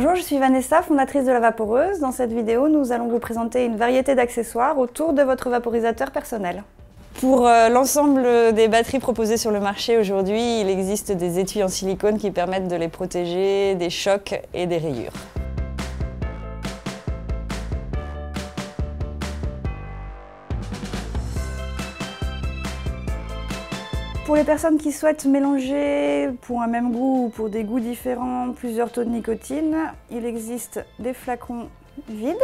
Bonjour, je suis Vanessa, fondatrice de La Vaporeuse. Dans cette vidéo, nous allons vous présenter une variété d'accessoires autour de votre vaporisateur personnel. Pour l'ensemble des batteries proposées sur le marché aujourd'hui, il existe des étuis en silicone qui permettent de les protéger des chocs et des rayures. Pour les personnes qui souhaitent mélanger pour un même goût ou pour des goûts différents plusieurs taux de nicotine, il existe des flacons vides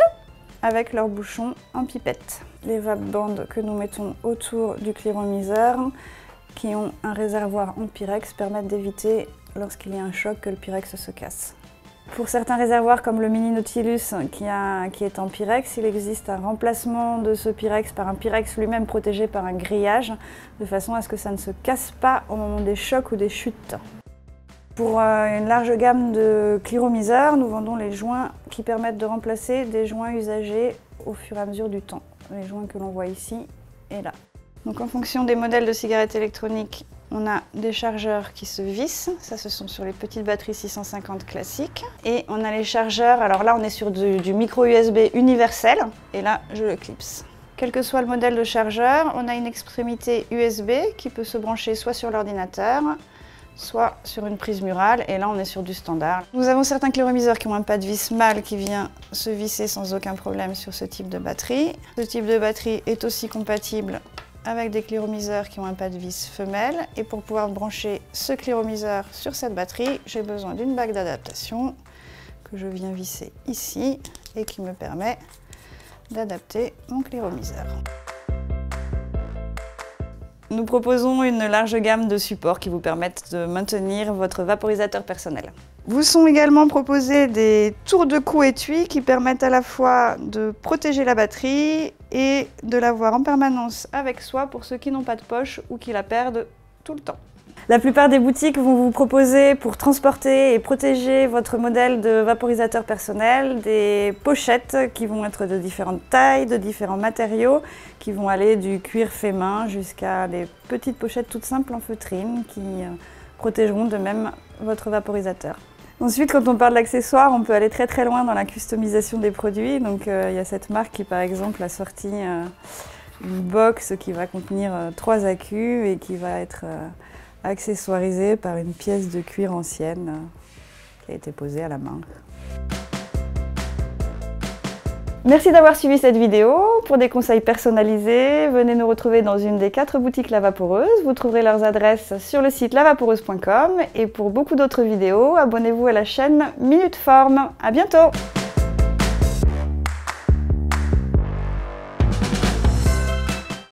avec leur bouchon en pipette. Les vape bands que nous mettons autour du cliromiseur qui ont un réservoir en pyrex permettent d'éviter lorsqu'il y a un choc que le pyrex se casse. Pour certains réservoirs comme le Mini Nautilus qui est en pyrex, il existe un remplacement de ce pyrex par un pyrex lui-même protégé par un grillage de façon à ce que ça ne se casse pas au moment des chocs ou des chutes. Pour une large gamme de cliromiseurs, nous vendons les joints qui permettent de remplacer des joints usagés au fur et à mesure du temps. Les joints que l'on voit ici et là. Donc en fonction des modèles de cigarettes électroniques, on a des chargeurs qui se vissent, ça ce sont sur les petites batteries 650 classiques. Et on a les chargeurs, alors là on est sur du micro USB universel, et là je le clipse. Quel que soit le modèle de chargeur, on a une extrémité USB qui peut se brancher soit sur l'ordinateur, soit sur une prise murale, et là on est sur du standard. Nous avons certains cliromiseurs qui ont un pas de vis mâle qui vient se visser sans aucun problème sur ce type de batterie. Ce type de batterie est aussi compatible avec des cliromiseurs qui ont un pas de vis femelle. Et pour pouvoir brancher ce cliromiseur sur cette batterie, j'ai besoin d'une bague d'adaptation que je viens visser ici et qui me permet d'adapter mon cliromiseur. Nous proposons une large gamme de supports qui vous permettent de maintenir votre vaporisateur personnel. Vous sont également proposés des tours de cou étui qui permettent à la fois de protéger la batterie et de l'avoir en permanence avec soi pour ceux qui n'ont pas de poche ou qui la perdent tout le temps. La plupart des boutiques vont vous proposer pour transporter et protéger votre modèle de vaporisateur personnel des pochettes qui vont être de différentes tailles, de différents matériaux, qui vont aller du cuir fait main jusqu'à des petites pochettes toutes simples en feutrine qui protégeront de même votre vaporisateur. Ensuite, quand on parle d'accessoires, on peut aller très très loin dans la customisation des produits. Donc il y a cette marque qui par exemple a sorti une box qui va contenir 3 accus et qui va être accessoirisée par une pièce de cuir ancienne qui a été posée à la main. Merci d'avoir suivi cette vidéo. Pour des conseils personnalisés, venez nous retrouver dans une des 4 boutiques La Vaporeuse. Vous trouverez leurs adresses sur le site lavaporeuse.com. Et pour beaucoup d'autres vidéos, abonnez-vous à la chaîne Minute Forme. À bientôt!